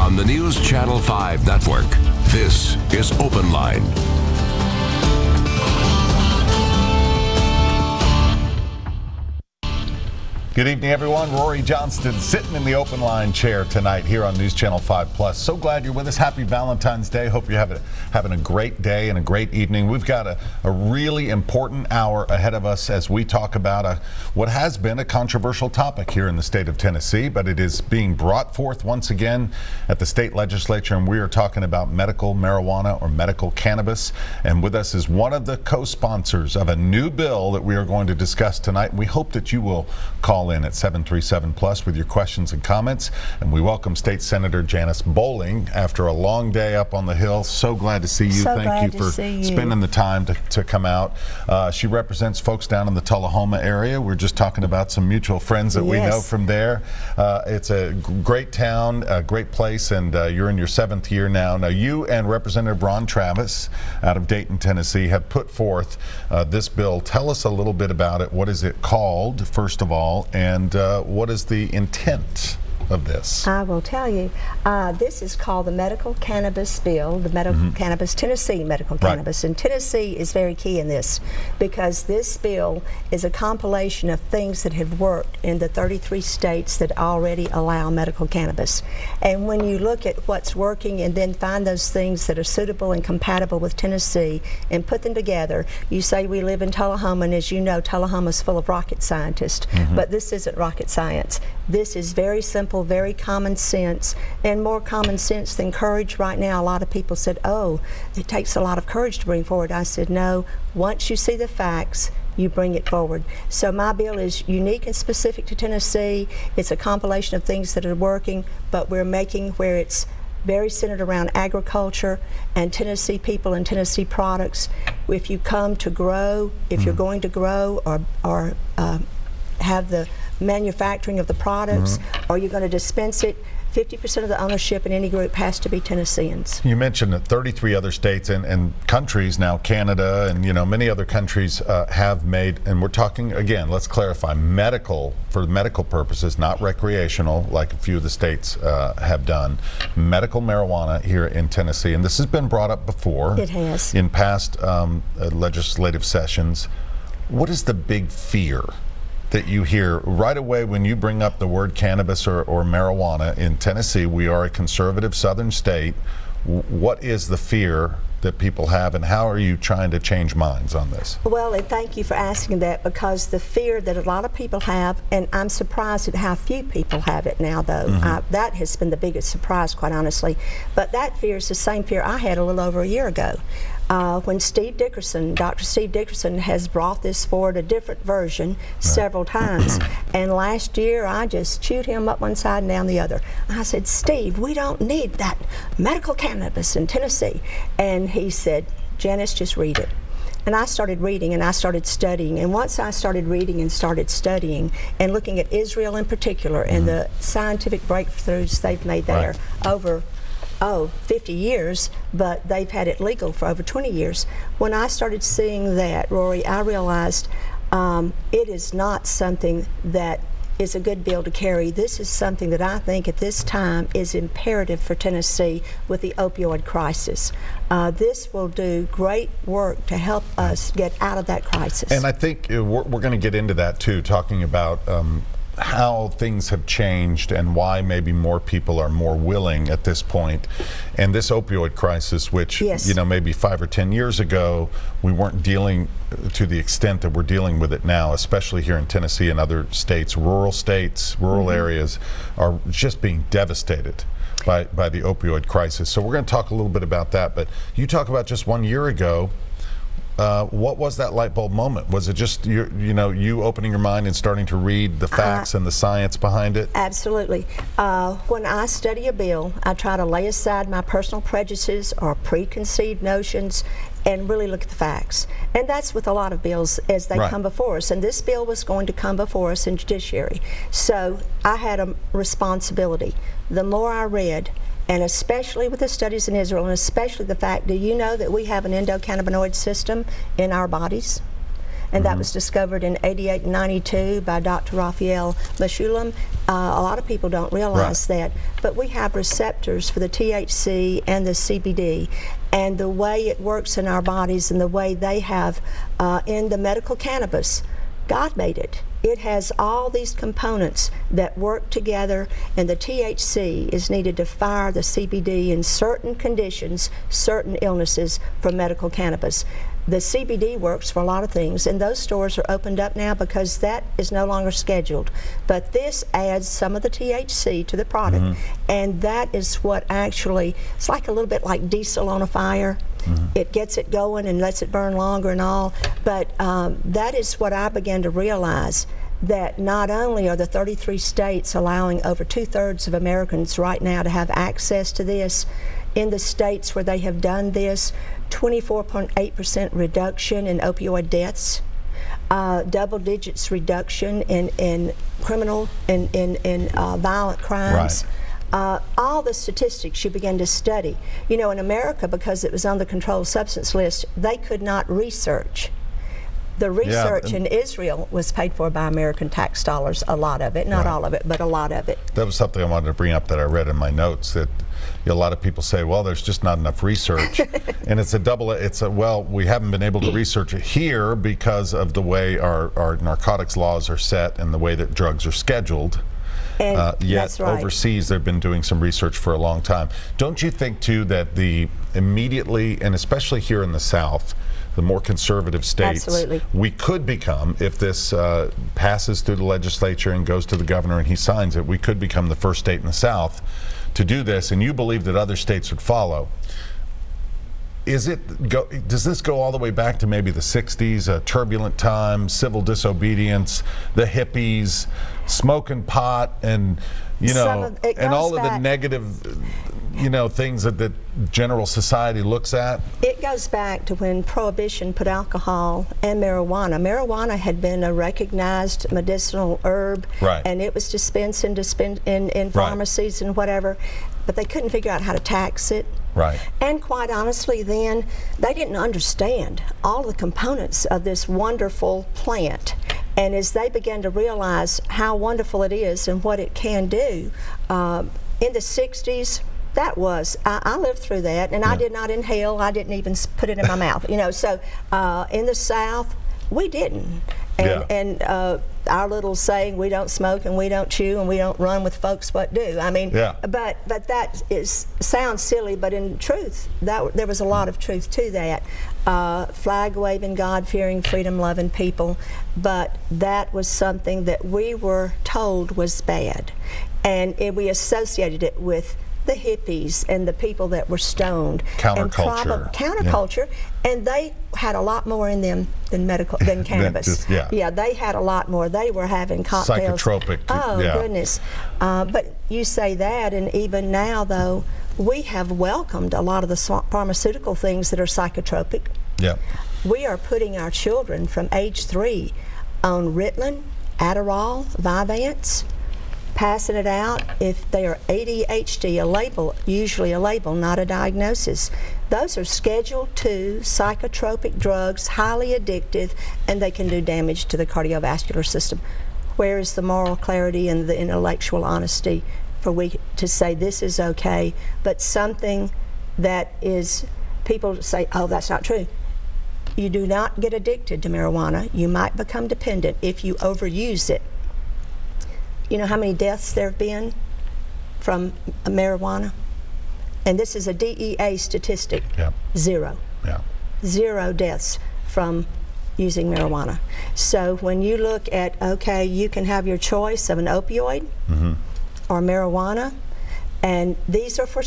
on the News Channel 5 network. This is Open Line. Good evening, everyone. Rory Johnston sitting in the Open Line chair tonight here on News Channel 5 Plus. So glad you're with us. Happy Valentine's Day. Hope you're having a great day and a great evening. We've got a really important hour ahead of us as we talk about what has been a controversial topic here in the state of Tennessee, but it is being brought forth once again at the state legislature, and we are talking about medical marijuana or medical cannabis. And with us is one of the co-sponsors of a new bill that we are going to discuss tonight. We hope that you will call in at 737+ with your questions and comments. And we welcome State Senator Janice Bowling after a long day up on the Hill. So glad to see you. Thank you for spending the time to come out. She represents folks down in the Tullahoma area. We're just talking about some mutual friends that we know from there. It's a great town, a great place, and you're in your 7th year now. Now, you and Representative Ron Travis out of Dayton, Tennessee, have put forth this bill. Tell us a little bit about it. What is it called, first of all? And what is the intent of this? I will tell you. This is called the Medical Cannabis Bill, the Medical Cannabis, Tennessee Medical Cannabis. And Tennessee is very key in this because this bill is a compilation of things that have worked in the 33 states that already allow medical cannabis. And when you look at what's working and then find those things that are suitable and compatible with Tennessee and put them together, you say we live in Tullahoma, and as you know, Tullahoma's full of rocket scientists. But this isn't rocket science. This is very simple, very common sense, and more common sense than courage. Right now, a lot of people said, oh, it takes a lot of courage to bring forward. I said, no, once you see the facts, you bring it forward. So my bill is unique and specific to Tennessee. It's a compilation of things that are working, but we're making where it's very centered around agriculture and Tennessee people and Tennessee products. If you come to grow, if you're going to grow or have the manufacturing of the products, or you're going to dispense it, 50% of the ownership in any group has to be Tennesseans. You mentioned that 33 other states and countries now, Canada and many other countries have made, and we're talking again, let's clarify, medical, for medical purposes, not recreational like a few of the states have done, medical marijuana here in Tennessee. And this has been brought up before. It has. In past legislative sessions. What is the big fear that you hear right away when you bring up the word cannabis or marijuana in Tennessee? We are a conservative southern state. What is the fear that people have, and how are you trying to change minds on this? Well, and thank you for asking that, because the fear that a lot of people have, and I'm surprised at how few people have it now, though. That has been the biggest surprise, quite honestly. But that fear is the same fear I had a little over a year ago. When Steve Dickerson, Dr. Steve Dickerson, has brought this forward, a different version, several times. And last year, I just chewed him up one side and down the other. I said, Steve, we don't need that medical cannabis in Tennessee. And he said, Janice, just read it. And I started reading and I started studying. And once I started reading and started studying and looking at Israel in particular and the scientific breakthroughs they've made there over 50 years, but they've had it legal for over 20 years. When I started seeing that, Rory, I realized it is not something that is a good bill to carry. This is something that I think at this time is imperative for Tennessee with the opioid crisis. This will do great work to help us get out of that crisis. And I think we're going to get into that too, talking about how things have changed and why maybe more people are more willing at this point. And this opioid crisis, which maybe 5 or 10 years ago we weren't dealing to the extent that we're dealing with it now, especially here in Tennessee and other states, rural areas are just being devastated by the opioid crisis. So we're going to talk a little bit about that, but you talk about just 1 year ago. What was that light bulb moment? Was it just you opening your mind and starting to read the facts and the science behind it? Absolutely. When I study a bill, I try to lay aside my personal prejudices or preconceived notions and really look at the facts. And that's with a lot of bills as they come before us. And this bill was going to come before us in judiciary. So I had a responsibility. The more I read, and especially with the studies in Israel, and especially the fact, do you know that we have an endocannabinoid system in our bodies? and that was discovered in 88 and 92 by Dr. Raphael Mechoulam. A lot of people don't realize that, but we have receptors for the THC and the CBD, and the way it works in our bodies and the way they have in the medical cannabis, God made it. It has all these components that work together, and the THC is needed to fire the CBD in certain conditions, certain illnesses for medical cannabis. The CBD works for a lot of things, and those stores are opened up now because that is no longer scheduled. But this adds some of the THC to the product, and that is what actually, it's like a little bit like diesel on a fire. It gets it going and lets it burn longer and all, but that is what I began to realize, that not only are the 33 states allowing over 2/3 of Americans right now to have access to this, in the states where they have done this, 24.8% reduction in opioid deaths, double digits reduction in criminal, in violent crimes. All the statistics you begin to study. You know, in America, because it was on the controlled substance list, they could not research. The research in Israel was paid for by American tax dollars, a lot of it, not all of it, but a lot of it. That was something I wanted to bring up that I read in my notes, that a lot of people say, well, there's just not enough research. And it's well, we haven't been able to research it here because of the way our narcotics laws are set and the way that drugs are scheduled. Yet overseas they've been doing some research for a long time. Don't you think too that the immediately, and especially here in the South, the more conservative states, we could become, if this passes through the legislature and goes to the governor and he signs it, we could become the first state in the South to do this, and you believe that other states would follow. Does this go all the way back to maybe the 60s, a turbulent time, civil disobedience, the hippies, smoking pot, and and all of the negative, things that the general society looks at? It goes back to when Prohibition put alcohol and marijuana. Marijuana had been a recognized medicinal herb, and it was dispensed in pharmacies and whatever, but they couldn't figure out how to tax it. And quite honestly, then, they didn't understand all the components of this wonderful plant. And as they began to realize how wonderful it is and what it can do, in the 60s, that was, I lived through that, and I did not inhale, I didn't even put it in my mouth, so in the South, we didn't. And our little saying, we don't smoke and we don't chew and we don't run with folks what do. I mean, but that sounds silly, but in truth, there was a lot of truth to that. Flag-waving, God-fearing, freedom-loving people, but that was something that we were told was bad. And we associated it with the hippies and the people that were stoned. Counterculture. And they had a lot more in them than cannabis. They had a lot more. They were having cocktails. Psychotropic. Oh, goodness. But you say that, and even now, though, we have welcomed a lot of the pharmaceutical things that are psychotropic. We are putting our children from age 3 on Ritalin, Adderall, Vyvanse, passing it out if they are ADHD, a label, usually a label, not a diagnosis. Those are Schedule II psychotropic drugs, highly addictive, and they can do damage to the cardiovascular system. Where is the moral clarity and the intellectual honesty for we to say this is okay, but something that is, people say, oh, that's not true. You do not get addicted to marijuana. You might become dependent if you overuse it. You know how many deaths there have been from marijuana? And this is a DEA statistic. 0. 0 deaths from using marijuana. So when you look at, okay, you can have your choice of an opioid or marijuana, and these are for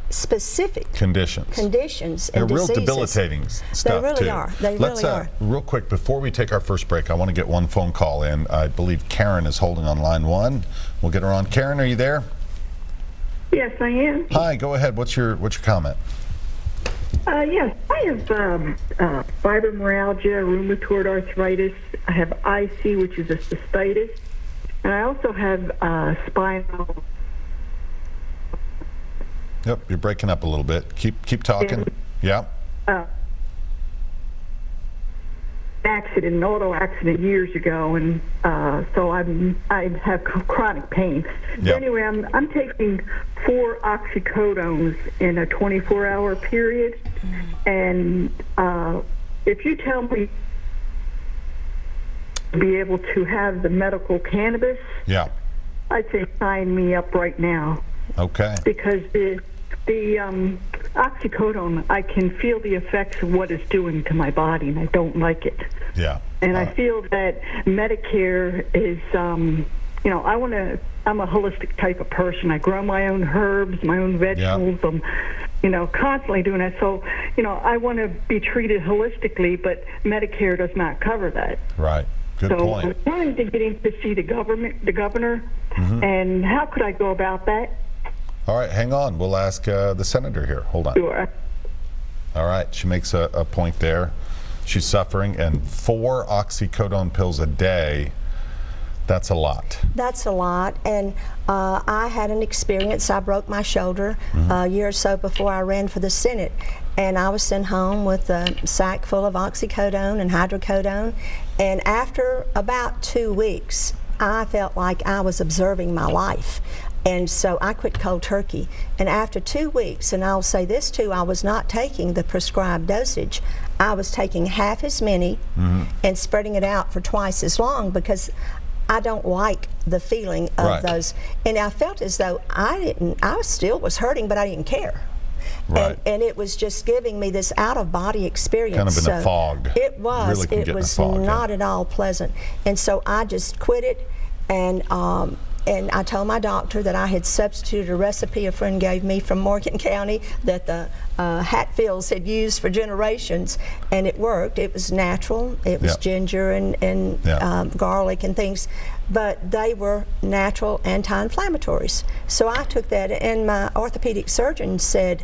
specific conditions and They're real debilitating stuff. They really are. They really are. Real quick, before we take our first break, I want to get one phone call in. I believe Karen is holding on line 1. We'll get her on. Karen, are you there? Yes, I am. Hi, go ahead. What's your comment? Yes, I have fibromyalgia, rheumatoid arthritis. I have IC, which is a cystitis, and I also have spinal. Yep, you're breaking up a little bit. Keep talking. Back accident, an auto accident years ago, and so I have chronic pain. Yeah. So anyway, I'm taking 4 oxycodones in a 24-hour period, and if you tell me to be able to have the medical cannabis, Yeah. I'd say sign me up right now. Okay. Because the oxycodone, I can feel the effects of what it's doing to my body, and I don't like it. Yeah. And I feel that Medicare is, you know, I'm a holistic type of person. I grow my own herbs, my own vegetables. Yeah. I'm, you know, constantly doing that. So, you know, I want to be treated holistically, but Medicare does not cover that. Right. Good So point. I'm trying to get in to see the governor, and how could I go about that? All right, hang on. We'll ask the senator here. Hold on. Sure. All right, she makes a point there. She's suffering, and 4 oxycodone pills a day, that's a lot. That's a lot, and I had an experience. I broke my shoulder a year or so before I ran for the Senate, and I was sent home with a sack full of oxycodone and hydrocodone, and after about 2 weeks, I felt like I was observing my life. And so I quit cold turkey. And after 2 weeks, and I'll say this too, I was not taking the prescribed dosage. I was taking half as many and spreading it out for twice as long, because I don't like the feeling of those. And I felt as though I still was hurting, but I didn't care. Right. And it was just giving me this out-of-body experience. Kind of in a fog. It was. Really can It get in a was fog, not at all pleasant. And so I just quit it, and I told my doctor that I had substituted a recipe a friend gave me from Morgan County that the Hatfields had used for generations, and it worked. It was natural. It was ginger and garlic and things, but they were natural anti-inflammatories. So I took that, and my orthopedic surgeon said,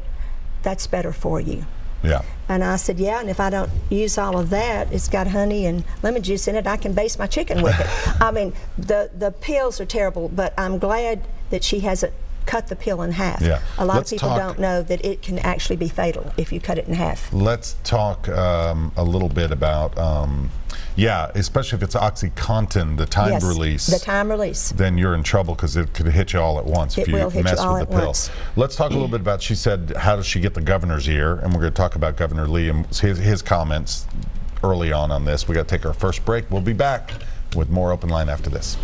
"That's better for you." Yeah. And I said, yeah, and if I don't use all of that, it's got honey and lemon juice in it, I can baste my chicken with it. I mean, the pills are terrible, but I'm glad that she hasn't cut the pill in half. Yeah. A lot of people don't know that it can actually be fatal if you cut it in half. Let's talk a little bit about, especially if it's OxyContin, the timed release. The time release. Then you're in trouble, because it could hit you all at once if you mess with the pill. Let's talk a little bit about, she said, how does she get the governor's ear? And we're going to talk about Governor Lee and his comments early on this. We got to take our first break. We'll be back with more Open Line after this.